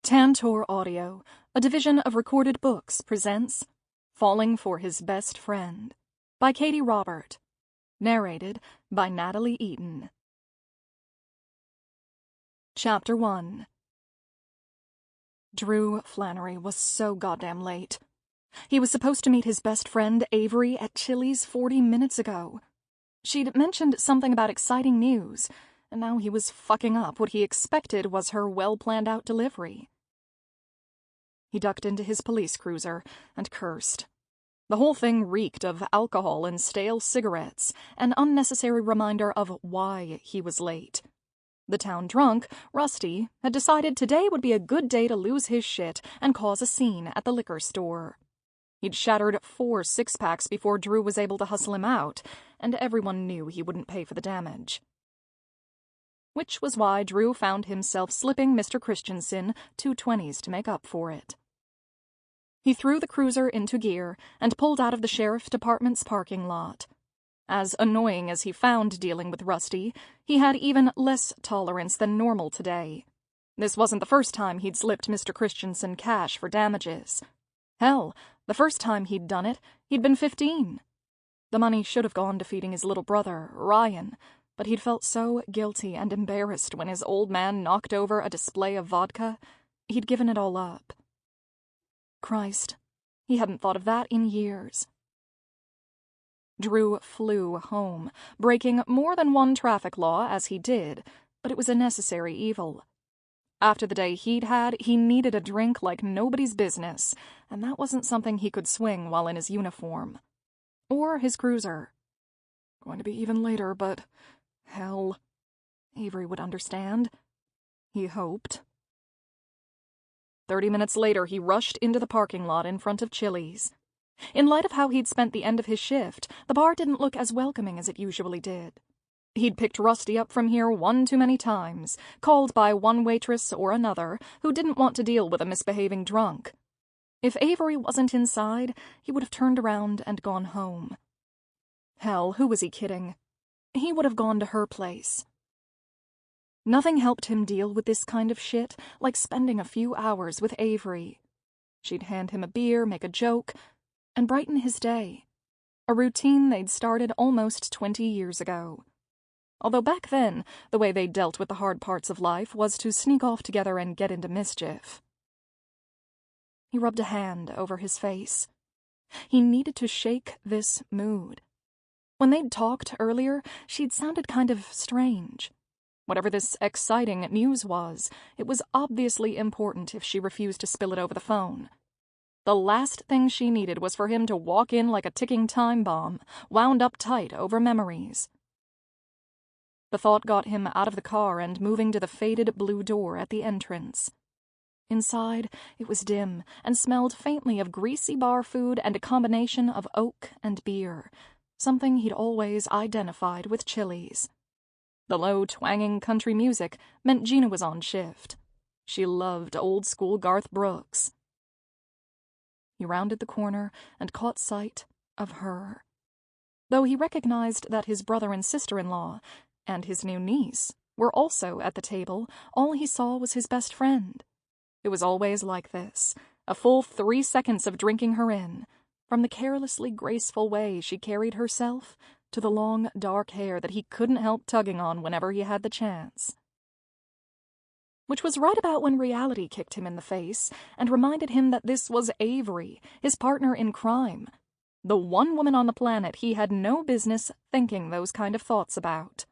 Tantor Audio, a division of Recorded Books, presents Falling for His Best Friend by Katee Robert. Narrated by Natalie Eaton. Chapter 1. Drew Flannery was so goddamn late. He was supposed to meet his best friend Avery at Chili's 40 minutes ago. She'd mentioned something about exciting news, and now he was fucking up what he expected was her well-planned-out delivery. He ducked into his police cruiser and cursed. The whole thing reeked of alcohol and stale cigarettes, an unnecessary reminder of why he was late. The town drunk, Rusty, had decided today would be a good day to lose his shit and cause a scene at the liquor store. He'd shattered 4 six-packs before Drew was able to hustle him out, and everyone knew he wouldn't pay for the damage. Which was why Drew found himself slipping Mr. Christensen 2 20s to make up for it. He threw the cruiser into gear and pulled out of the sheriff department's parking lot. As annoying as he found dealing with Rusty, he had even less tolerance than normal today. This wasn't the first time he'd slipped Mr. Christensen cash for damages. Hell, the first time he'd done it, he'd been 15. The money should have gone to feeding his little brother, Ryan, but he'd felt so guilty and embarrassed when his old man knocked over a display of vodka, he'd given it all up. Christ, he hadn't thought of that in years. Drew flew home, breaking more than one traffic law as he did, but it was a necessary evil. After the day he'd had, he needed a drink like nobody's business, and that wasn't something he could swing while in his uniform. Or his cruiser. Going to be even later, but hell, Avery would understand. He hoped. 30 minutes later, he rushed into the parking lot in front of Chili's. In light of how he'd spent the end of his shift, the bar didn't look as welcoming as it usually did. He'd picked Rusty up from here one too many times, called by one waitress or another who didn't want to deal with a misbehaving drunk. If Avery wasn't inside, he would have turned around and gone home. Hell, who was he kidding? He would have gone to her place. Nothing helped him deal with this kind of shit like spending a few hours with Avery. She'd hand him a beer, make a joke, and brighten his day. A routine they'd started almost 20 years ago. Although back then, the way they dealt with the hard parts of life was to sneak off together and get into mischief. He rubbed a hand over his face. He needed to shake this mood. When they'd talked earlier, she'd sounded kind of strange. Whatever this exciting news was, it was obviously important if she refused to spill it over the phone. The last thing she needed was for him to walk in like a ticking time bomb, wound up tight over memories. The thought got him out of the car and moving to the faded blue door at the entrance. Inside, it was dim and smelled faintly of greasy bar food and a combination of oak and beer, something he'd always identified with Chili's. The low, twanging country music meant Gina was on shift. She loved old-school Garth Brooks. He rounded the corner and caught sight of her. Though he recognized that his brother and sister-in-law and his new niece were also at the table, all he saw was his best friend. It was always like this, a full 3 seconds of drinking her in, from the carelessly graceful way she carried herself to the long, dark hair that he couldn't help tugging on whenever he had the chance. Which was right about when reality kicked him in the face and reminded him that this was Avery, his partner in crime, the one woman on the planet he had no business thinking those kind of thoughts about.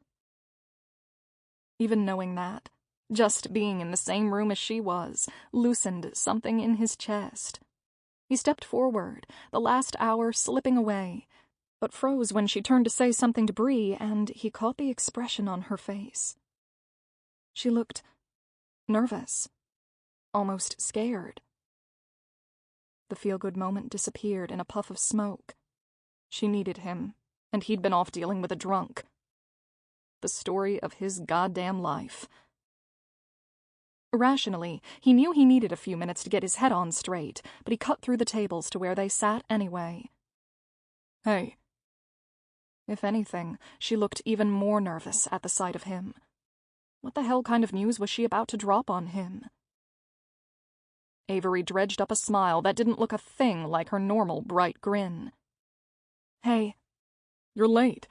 Even knowing that, just being in the same room as she was, loosened something in his chest. He stepped forward, the last hour slipping away, but froze when she turned to say something to Bree, and he caught the expression on her face. She looked nervous, almost scared. The feel-good moment disappeared in a puff of smoke. She needed him, and he'd been off dealing with a drunk. The story of his goddamn life. Rationally, he knew he needed a few minutes to get his head on straight, but he cut through the tables to where they sat anyway. Hey. If anything, she looked even more nervous at the sight of him. What the hell kind of news was she about to drop on him? Avery dredged up a smile that didn't look a thing like her normal bright grin. "Hey, you're late."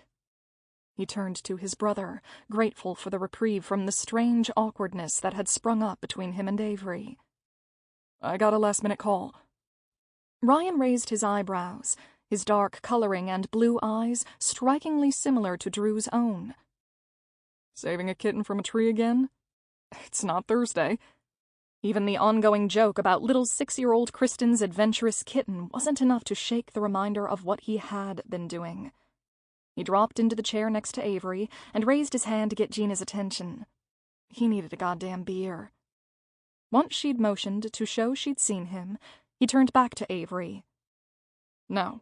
He turned to his brother, grateful for the reprieve from the strange awkwardness that had sprung up between him and Avery. "I got a last-minute call." Ryan raised his eyebrows, his dark coloring and blue eyes strikingly similar to Drew's own. "Saving a kitten from a tree again? It's not Thursday." Even the ongoing joke about little 6-year-old Kristen's adventurous kitten wasn't enough to shake the reminder of what he had been doing. He dropped into the chair next to Avery and raised his hand to get Gina's attention. He needed a goddamn beer. Once she'd motioned to show she'd seen him, he turned back to Avery. "Now,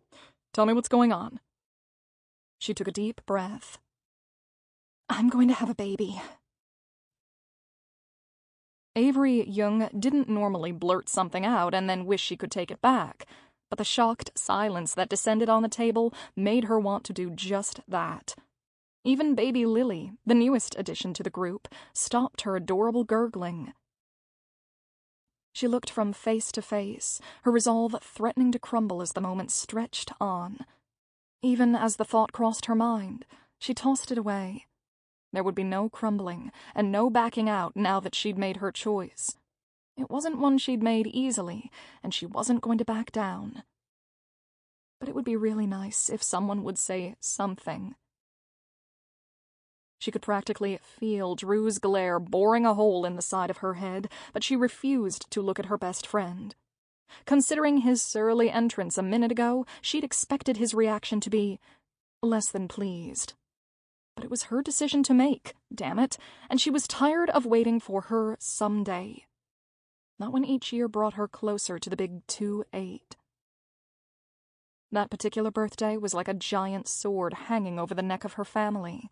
tell me what's going on." She took a deep breath. "I'm going to have a baby." Avery Young didn't normally blurt something out and then wish she could take it back, but the shocked silence that descended on the table made her want to do just that. Even baby Lily, the newest addition to the group, stopped her adorable gurgling. She looked from face to face, her resolve threatening to crumble as the moment stretched on. Even as the thought crossed her mind, she tossed it away. There would be no crumbling, and no backing out now that she'd made her choice. It wasn't one she'd made easily, and she wasn't going to back down. But it would be really nice if someone would say something. She could practically feel Drew's glare boring a hole in the side of her head, but she refused to look at her best friend. Considering his surly entrance a minute ago, she'd expected his reaction to be less than pleased. But it was her decision to make, damn it, and she was tired of waiting for her someday. Not when each year brought her closer to the big 2-8. That particular birthday was like a giant sword hanging over the neck of her family.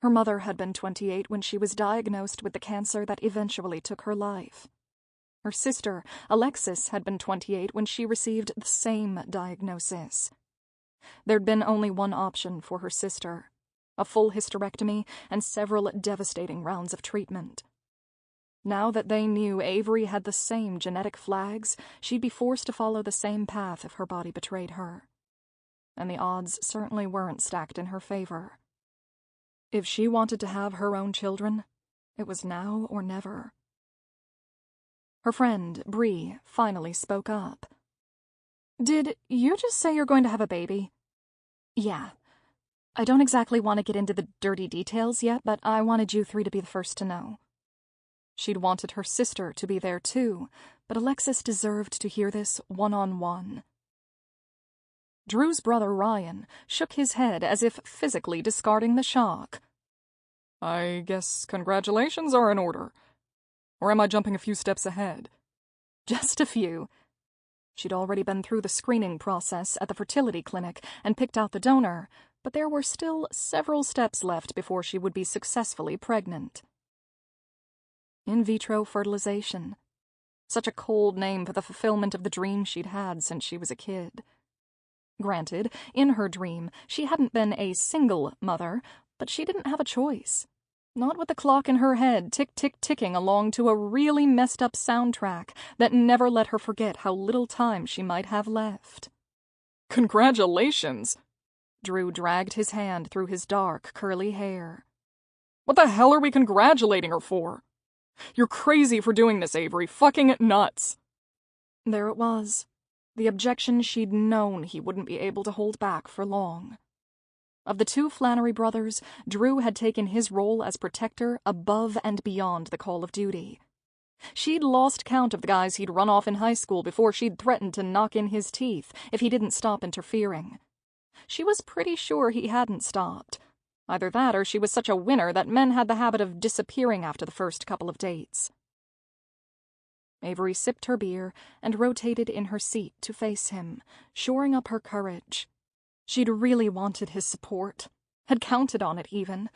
Her mother had been 28 when she was diagnosed with the cancer that eventually took her life. Her sister, Alexis, had been 28 when she received the same diagnosis. There'd been only one option for her sister: a full hysterectomy and several devastating rounds of treatment. Now that they knew Avery had the same genetic flags, she'd be forced to follow the same path if her body betrayed her. And the odds certainly weren't stacked in her favor. If she wanted to have her own children, it was now or never. Her friend, Bree, finally spoke up. "Did you just say you're going to have a baby?" "Yeah. I don't exactly want to get into the dirty details yet, but I wanted you three to be the first to know." She'd wanted her sister to be there too, but Alexis deserved to hear this one-on-one. Drew's brother Ryan shook his head as if physically discarding the shock. "I guess congratulations are in order. Or am I jumping a few steps ahead?" "Just a few." She'd already been through the screening process at the fertility clinic and picked out the donor, but there were still several steps left before she would be successfully pregnant. In vitro fertilization. Such a cold name for the fulfillment of the dream she'd had since she was a kid. Granted, in her dream, she hadn't been a single mother, but she didn't have a choice. Not with the clock in her head tick-tick-ticking along to a really messed-up soundtrack that never let her forget how little time she might have left. "Congratulations!" Drew dragged his hand through his dark, curly hair. "What the hell are we congratulating her for? You're crazy for doing this, Avery. Fucking nuts." There it was. The objection she'd known he wouldn't be able to hold back for long. Of the two Flannery brothers, Drew had taken his role as protector above and beyond the call of duty. She'd lost count of the guys he'd run off in high school before she'd threatened to knock in his teeth if he didn't stop interfering. She was pretty sure he hadn't stopped. Either that or she was such a winner that men had the habit of disappearing after the first couple of dates. Avery sipped her beer and rotated in her seat to face him, shoring up her courage. She'd really wanted his support, had counted on it even,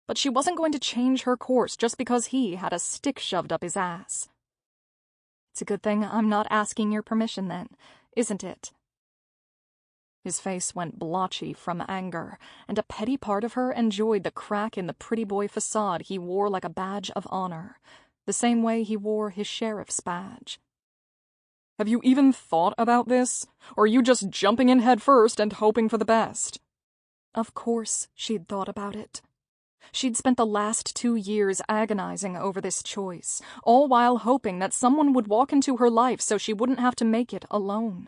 but she wasn't going to change her course just because he had a stick shoved up his ass. "It's a good thing I'm not asking your permission then, isn't it?" His face went blotchy from anger, and a petty part of her enjoyed the crack in the pretty boy facade he wore like a badge of honor, the same way he wore his sheriff's badge. Have you even thought about this? Or are you just jumping in head first and hoping for the best? Of course she'd thought about it. She'd spent the last 2 years agonizing over this choice, all while hoping that someone would walk into her life so she wouldn't have to make it alone.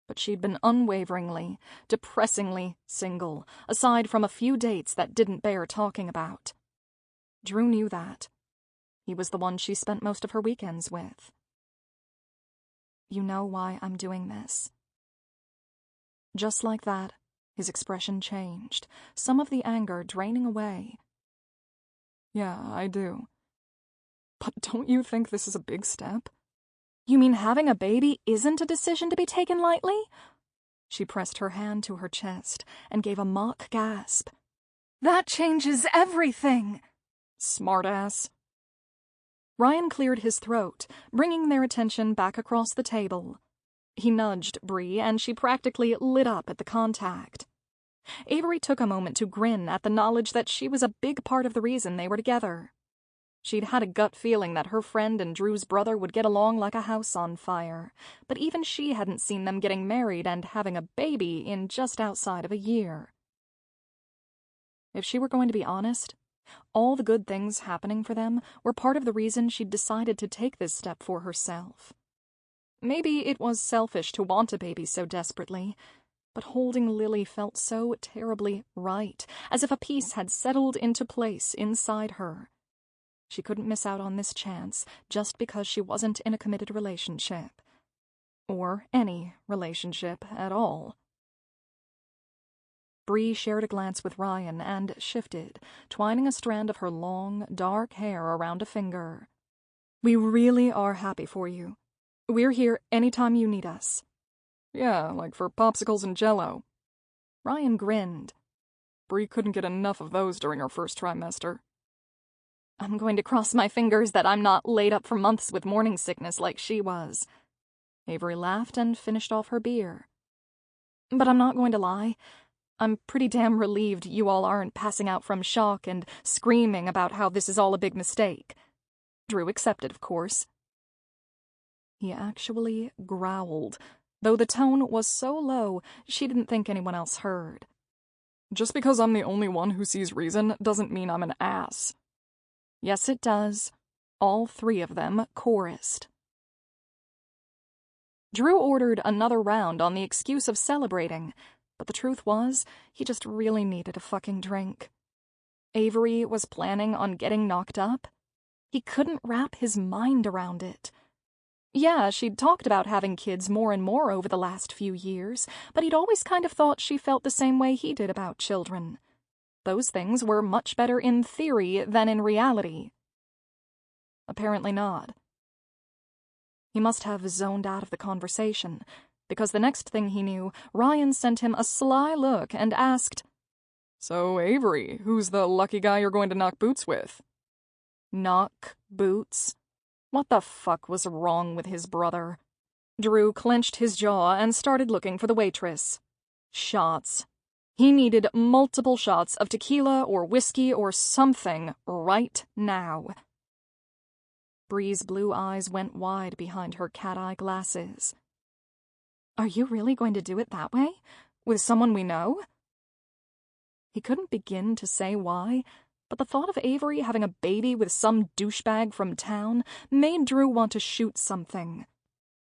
But she'd been unwaveringly, depressingly single, aside from a few dates that didn't bear talking about. Drew knew that. He was the one she spent most of her weekends with. You know why I'm doing this. Just like that, his expression changed, some of the anger draining away. Yeah, I do. But don't you think this is a big step? You mean having a baby isn't a decision to be taken lightly? She pressed her hand to her chest and gave a mock gasp. That changes everything! Smartass. Ryan cleared his throat, bringing their attention back across the table. He nudged Bree, and she practically lit up at the contact. Avery took a moment to grin at the knowledge that she was a big part of the reason they were together. She'd had a gut feeling that her friend and Drew's brother would get along like a house on fire, but even she hadn't seen them getting married and having a baby in just outside of a year. If she were going to be honest, all the good things happening for them were part of the reason she'd decided to take this step for herself. Maybe it was selfish to want a baby so desperately, but holding Lily felt so terribly right, as if a piece had settled into place inside her. She couldn't miss out on this chance just because she wasn't in a committed relationship. Or any relationship at all. Bree shared a glance with Ryan and shifted, twining a strand of her long, dark hair around a finger. We really are happy for you. We're here anytime you need us. Yeah, like for popsicles and Jell-O. Ryan grinned. Bree couldn't get enough of those during her first trimester. I'm going to cross my fingers that I'm not laid up for months with morning sickness like she was. Avery laughed and finished off her beer. But I'm not going to lie. I'm pretty damn relieved you all aren't passing out from shock and screaming about how this is all a big mistake. Drew accepted, of course. He actually growled, though the tone was so low she didn't think anyone else heard. Just because I'm the only one who sees reason doesn't mean I'm an ass. Yes, it does. All 3 of them chorused. Drew ordered another round on the excuse of celebrating, but the truth was, he just really needed a fucking drink. Avery was planning on getting knocked up. He couldn't wrap his mind around it. Yeah, she'd talked about having kids more and more over the last few years, but he'd always kind of thought she felt the same way he did about children. Those things were much better in theory than in reality. Apparently not. He must have zoned out of the conversation, because the next thing he knew, Ryan sent him a sly look and asked, So, Avery, who's the lucky guy you're going to knock boots with? Knock boots? What the fuck was wrong with his brother? Drew clenched his jaw and started looking for the waitress. Shots. He needed multiple shots of tequila or whiskey or something right now. Bree's blue eyes went wide behind her cat-eye glasses. Are you really going to do it that way? With someone we know? He couldn't begin to say why, but the thought of Avery having a baby with some douchebag from town made Drew want to shoot something.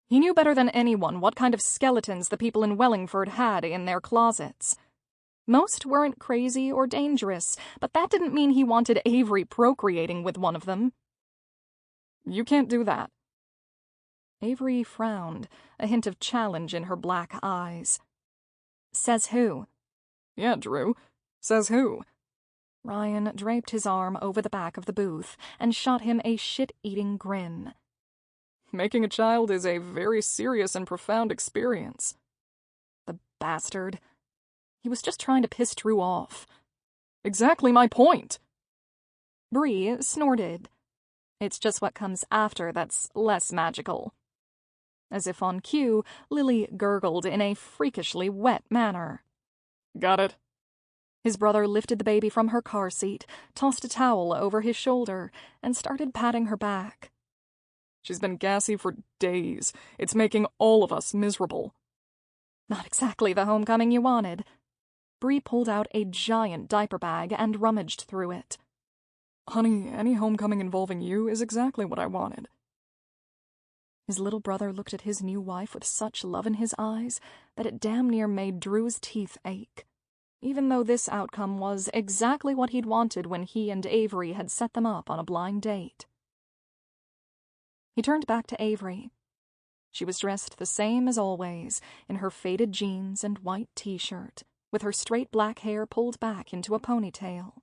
He knew better than anyone what kind of skeletons the people in Wellingford had in their closets. Most weren't crazy or dangerous, but that didn't mean he wanted Avery procreating with one of them. You can't do that. Avery frowned, a hint of challenge in her black eyes. Says who? Yeah, Drew. Says who? Ryan draped his arm over the back of the booth and shot him a shit-eating grin. Making a child is a very serious and profound experience. The bastard. He was just trying to piss Drew off. Exactly my point. Bree snorted. It's just what comes after that's less magical. As if on cue, Lily gurgled in a freakishly wet manner. Got it. His brother lifted the baby from her car seat, tossed a towel over his shoulder, and started patting her back. She's been gassy for days. It's making all of us miserable." Not exactly the homecoming you wanted. Bree pulled out a giant diaper bag and rummaged through it. "Honey, any homecoming involving you is exactly what I wanted." His little brother looked at his new wife with such love in his eyes that it damn near made Drew's teeth ache, even though this outcome was exactly what he'd wanted when he and Avery had set them up on a blind date. He turned back to Avery. She was dressed the same as always, in her faded jeans and white t-shirt, with her straight black hair pulled back into a ponytail.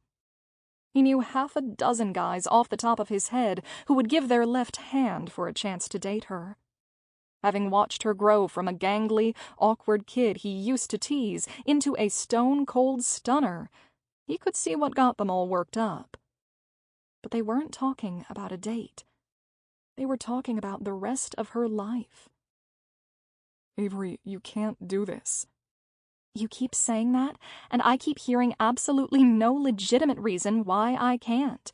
He knew half a dozen guys off the top of his head who would give their left hand for a chance to date her. Having watched her grow from a gangly, awkward kid he used to tease into a stone-cold stunner, he could see what got them all worked up. But they weren't talking about a date. They were talking about the rest of her life. "Avery, you can't do this." You keep saying that, and I keep hearing absolutely no legitimate reason why I can't.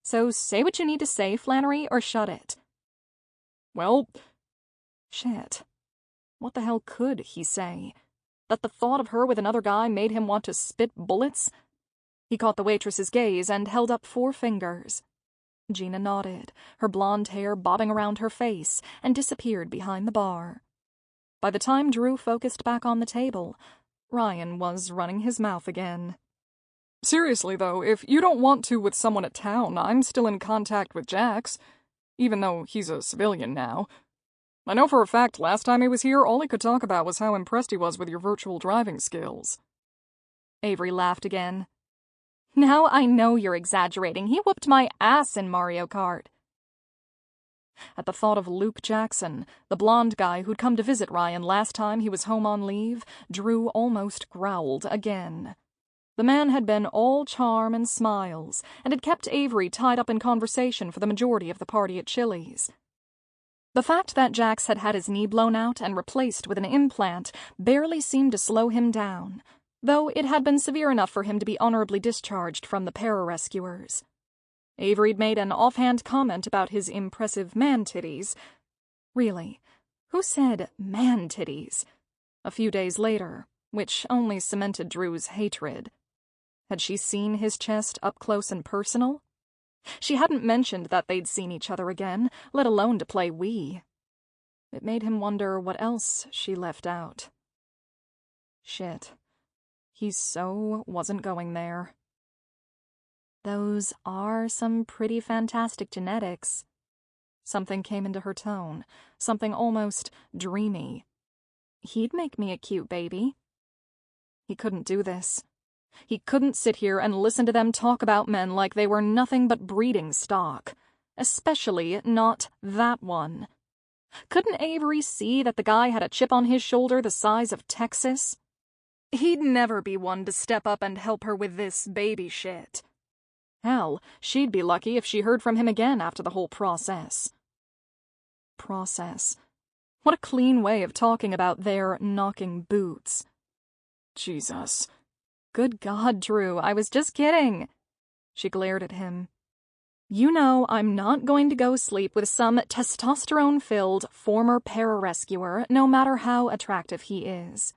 So say what you need to say, Flannery, or shut it. Well, shit. What the hell could he say? That the thought of her with another guy made him want to spit bullets? He caught the waitress's gaze and held up 4 fingers. Gina nodded, her blonde hair bobbing around her face, and disappeared behind the bar. By the time Drew focused back on the table, Ryan was running his mouth again. "Seriously, though, if you don't want to with someone at town, I'm still in contact with Jax, even though he's a civilian now. I know for a fact last time he was here, all he could talk about was how impressed he was with your virtual driving skills." Avery laughed again. Now I know you're exaggerating. He whooped my ass in Mario Kart. At the thought of Luke Jackson, the blonde guy who'd come to visit Ryan last time he was home on leave, Drew almost growled again. The man had been all charm and smiles, and had kept Avery tied up in conversation for the majority of the party at Chili's. The fact that Jax had had his knee blown out and replaced with an implant barely seemed to slow him down, though it had been severe enough for him to be honorably discharged from the pararescuers. Avery'd made an offhand comment about his impressive man-titties. Really, who said man-titties? A few days later, which only cemented Drew's hatred. Had she seen his chest up close and personal? She hadn't mentioned that they'd seen each other again, let alone to play Wii. It made him wonder what else she left out. Shit. He so wasn't going there. Those are some pretty fantastic genetics. Something came into her tone, something almost dreamy. He'd make me a cute baby. He couldn't do this. He couldn't sit here and listen to them talk about men like they were nothing but breeding stock. Especially not that one. Couldn't Avery see that the guy had a chip on his shoulder the size of Texas? He'd never be one to step up and help her with this baby shit. Hell, she'd be lucky if she heard from him again after the whole process. Process. What a clean way of talking about their knocking boots. Jesus. Good God, Drew, I was just kidding. She glared at him. You know I'm not going to go sleep with some testosterone-filled former pararescuer, no matter how attractive he is.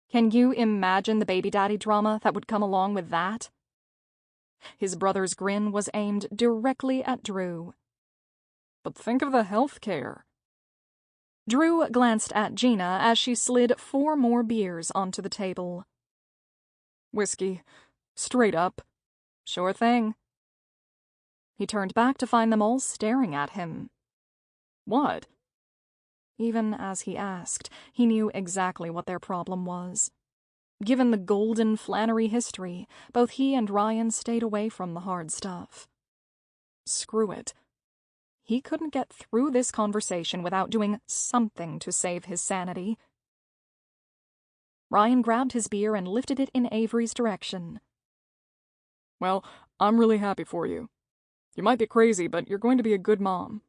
Can you imagine the baby daddy drama that would come along with that? His brother's grin was aimed directly at Drew. But think of the health care. Drew glanced at Gina as she slid 4 more beers onto the table. Whiskey. Straight up. Sure thing. He turned back to find them all staring at him. What? Even as he asked, he knew exactly what their problem was. Given the golden Flannery history, both he and Ryan stayed away from the hard stuff. Screw it. He couldn't get through this conversation without doing something to save his sanity. Ryan grabbed his beer and lifted it in Avery's direction. Well, I'm really happy for you. You might be crazy, but you're going to be a good mom.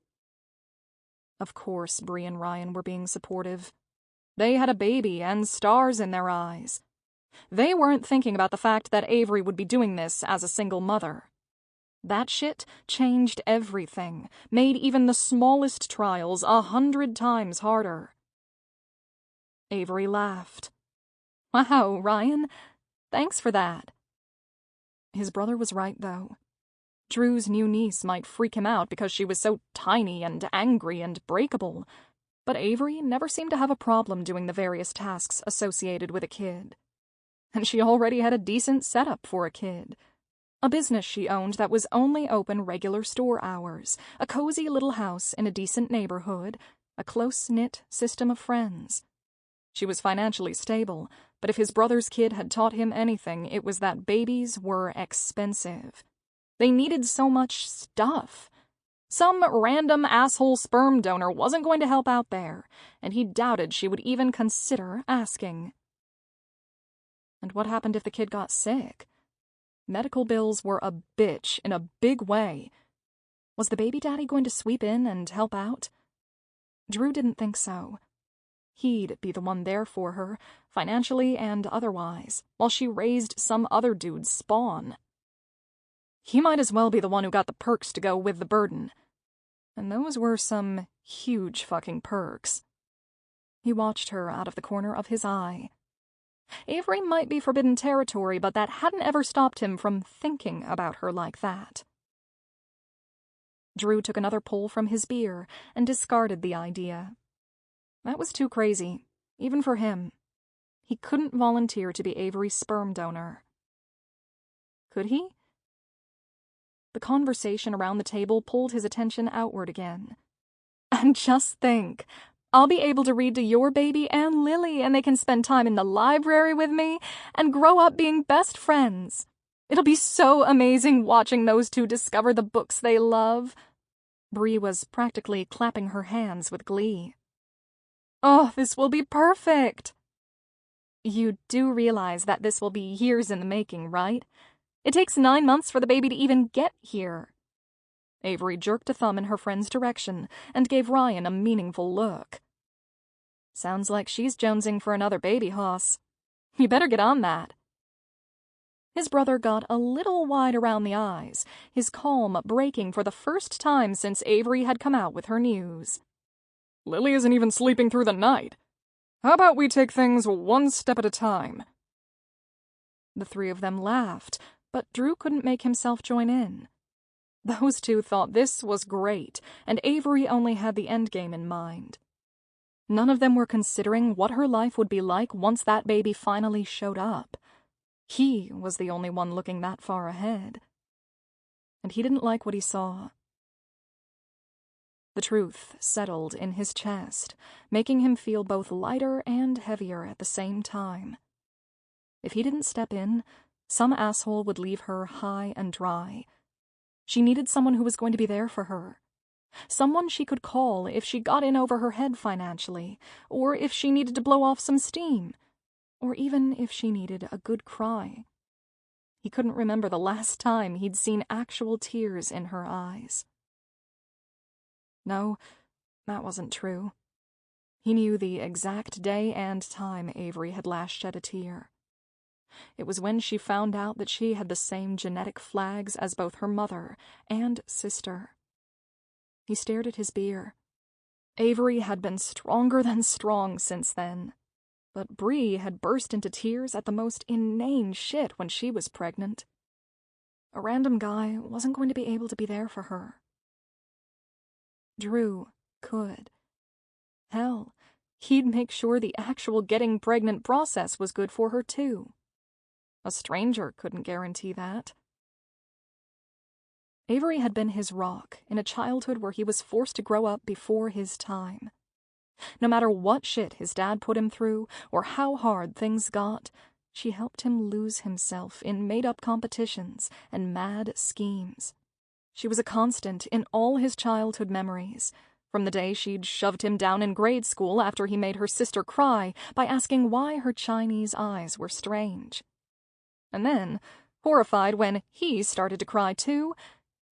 Of course, Bree and Ryan were being supportive. They had a baby and stars in their eyes. They weren't thinking about the fact that Avery would be doing this as a single mother. That shit changed everything, made even the smallest trials 100 times harder. Avery laughed. Wow, Ryan, thanks for that. His brother was right, though. Drew's new niece might freak him out because she was so tiny and angry and breakable, but Avery never seemed to have a problem doing the various tasks associated with a kid. And she already had a decent setup for a kid. A business she owned that was only open regular store hours, a cozy little house in a decent neighborhood, a close-knit system of friends. She was financially stable, but if his brother's kid had taught him anything, it was that babies were expensive. They needed so much stuff. Some random asshole sperm donor wasn't going to help out there, and he doubted she would even consider asking. And what happened if the kid got sick? Medical bills were a bitch in a big way. Was the baby daddy going to sweep in and help out? Drew didn't think so. He'd be the one there for her, financially and otherwise, while she raised some other dude's spawn. He might as well be the one who got the perks to go with the burden. And those were some huge fucking perks. He watched her out of the corner of his eye. Avery might be forbidden territory, but that hadn't ever stopped him from thinking about her like that. Drew took another pull from his beer and discarded the idea. That was too crazy, even for him. He couldn't volunteer to be Avery's sperm donor. Could he? The conversation around the table pulled his attention outward again. And just think, I'll be able to read to your baby and Lily, and they can spend time in the library with me and grow up being best friends. It'll be so amazing watching those two discover the books they love. Bree was practically clapping her hands with glee. Oh, this will be perfect. You do realize that this will be years in the making, right? It takes 9 months for the baby to even get here. Avery jerked a thumb in her friend's direction and gave Ryan a meaningful look. Sounds like she's jonesing for another baby hoss. You better get on that. His brother got a little wide around the eyes, his calm breaking for the first time since Avery had come out with her news. Lily isn't even sleeping through the night. How about we take things one step at a time? The three of them laughed, but Drew couldn't make himself join in. Those two thought this was great, and Avery only had the endgame in mind. None of them were considering what her life would be like once that baby finally showed up. He was the only one looking that far ahead. And he didn't like what he saw. The truth settled in his chest, making him feel both lighter and heavier at the same time. If he didn't step in, some asshole would leave her high and dry. She needed someone who was going to be there for her. Someone she could call if she got in over her head financially, or if she needed to blow off some steam, or even if she needed a good cry. He couldn't remember the last time he'd seen actual tears in her eyes. No, that wasn't true. He knew the exact day and time Avery had last shed a tear. It was when she found out that she had the same genetic flags as both her mother and sister. He stared at his beer. Avery had been stronger than strong since then, but Bree had burst into tears at the most inane shit when she was pregnant. A random guy wasn't going to be able to be there for her. Drew could. Hell, he'd make sure the actual getting pregnant process was good for her, too. A stranger couldn't guarantee that. Avery had been his rock in a childhood where he was forced to grow up before his time. No matter what shit his dad put him through or how hard things got, she helped him lose himself in made-up competitions and mad schemes. She was a constant in all his childhood memories, from the day she'd shoved him down in grade school after he made her sister cry by asking why her Chinese eyes were strange. And then, horrified when he started to cry too,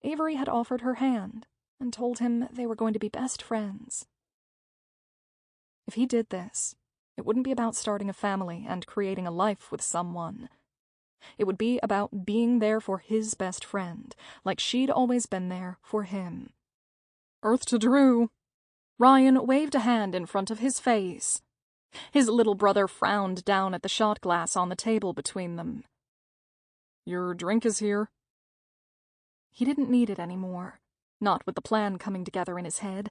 Avery had offered her hand and told him they were going to be best friends. If he did this, it wouldn't be about starting a family and creating a life with someone. It would be about being there for his best friend, like she'd always been there for him. Earth to Drew. Ryan waved a hand in front of his face. His little brother frowned down at the shot glass on the table between them. Your drink is here. He didn't need it anymore, not with the plan coming together in his head.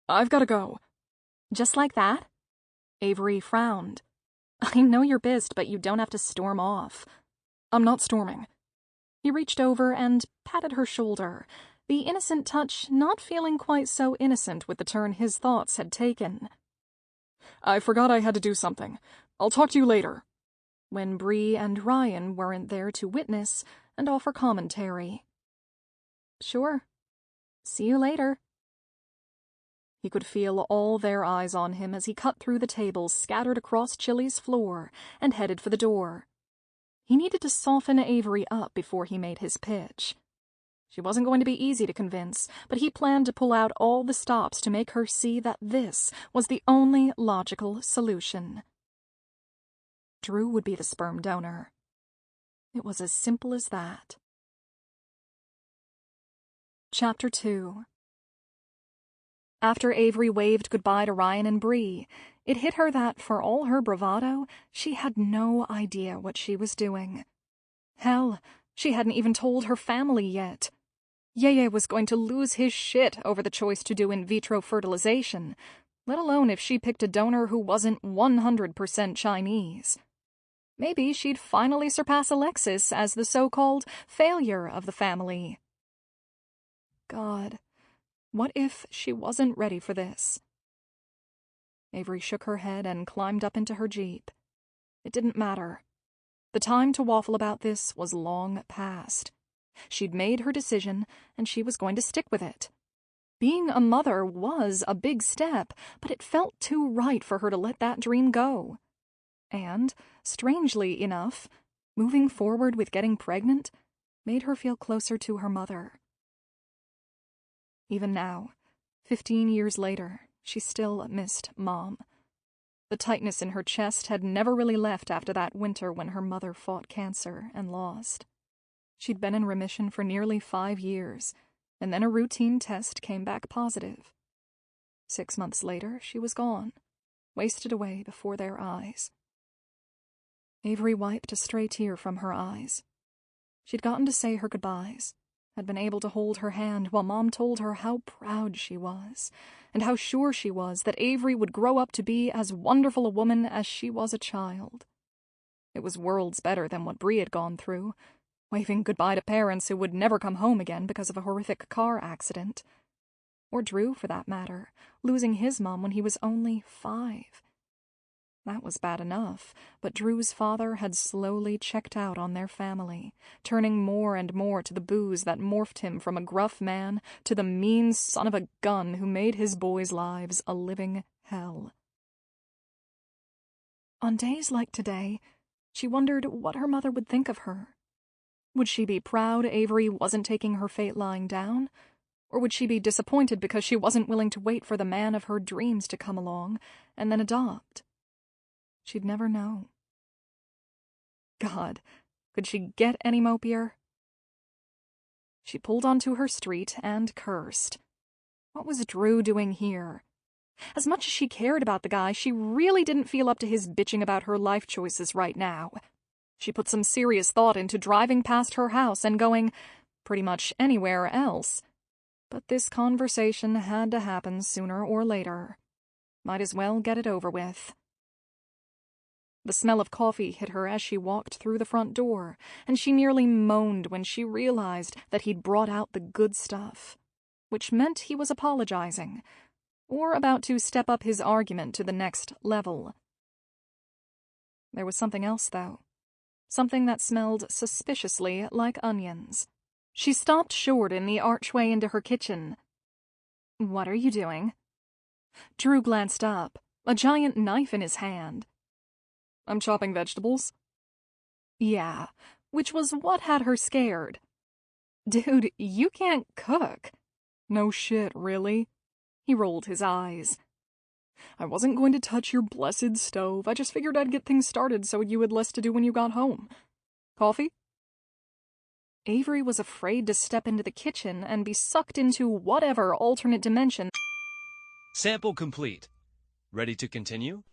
I've gotta go. Just like that? Avery frowned. I know you're pissed, but you don't have to storm off. I'm not storming. He reached over and patted her shoulder, the innocent touch not feeling quite so innocent with the turn his thoughts had taken. I forgot I had to do something. I'll talk to you later. When Bree and Ryan weren't there to witness and offer commentary. Sure. See you later. He could feel all their eyes on him as he cut through the tables scattered across Chili's floor and headed for the door. He needed to soften Avery up before he made his pitch. She wasn't going to be easy to convince, but he planned to pull out all the stops to make her see that this was the only logical solution. Drew would be the sperm donor. It was as simple as that. Chapter 2. After Avery waved goodbye to Ryan and Bree, it hit her that, for all her bravado, she had no idea what she was doing. Hell, she hadn't even told her family yet. Yeye was going to lose his shit over the choice to do in vitro fertilization, let alone if she picked a donor who wasn't 100% Chinese. Maybe she'd finally surpass Alexis as the so-called failure of the family. God, what if she wasn't ready for this? Avery shook her head and climbed up into her Jeep. It didn't matter. The time to waffle about this was long past. She'd made her decision, and she was going to stick with it. Being a mother was a big step, but it felt too right for her to let that dream go. And, strangely enough, moving forward with getting pregnant made her feel closer to her mother. Even now, 15 years later, she still missed Mom. The tightness in her chest had never really left after that winter when her mother fought cancer and lost. She'd been in remission for nearly 5 years, and then a routine test came back positive. 6 months later, she was gone, wasted away before their eyes. Avery wiped a stray tear from her eyes. She'd gotten to say her goodbyes, had been able to hold her hand while Mom told her how proud she was, and how sure she was that Avery would grow up to be as wonderful a woman as she was a child. It was worlds better than what Bree had gone through, waving goodbye to parents who would never come home again because of a horrific car accident. Or Drew, for that matter, losing his mom when he was only 5. That was bad enough, but Drew's father had slowly checked out on their family, turning more and more to the booze that morphed him from a gruff man to the mean son of a gun who made his boys' lives a living hell. On days like today, she wondered what her mother would think of her. Would she be proud Avery wasn't taking her fate lying down? Or would she be disappointed because she wasn't willing to wait for the man of her dreams to come along and then adopt? She'd never know. God, could she get any mopier? She pulled onto her street and cursed. What was Drew doing here? As much as she cared about the guy, she really didn't feel up to his bitching about her life choices right now. She put some serious thought into driving past her house and going pretty much anywhere else. But this conversation had to happen sooner or later. Might as well get it over with. The smell of coffee hit her as she walked through the front door, and she nearly moaned when she realized that he'd brought out the good stuff, which meant he was apologizing, or about to step up his argument to the next level. There was something else, though. Something that smelled suspiciously like onions. She stopped short in the archway into her kitchen. "What are you doing?" Drew glanced up, a giant knife in his hand. "I'm chopping vegetables." Yeah, which was what had her scared. "Dude, you can't cook." "No shit, really?" He rolled his eyes. "I wasn't going to touch your blessed stove. I just figured I'd get things started so you had less to do when you got home. Coffee? Avery was afraid to step into the kitchen and be sucked into whatever alternate dimension. Sample complete. Ready to continue?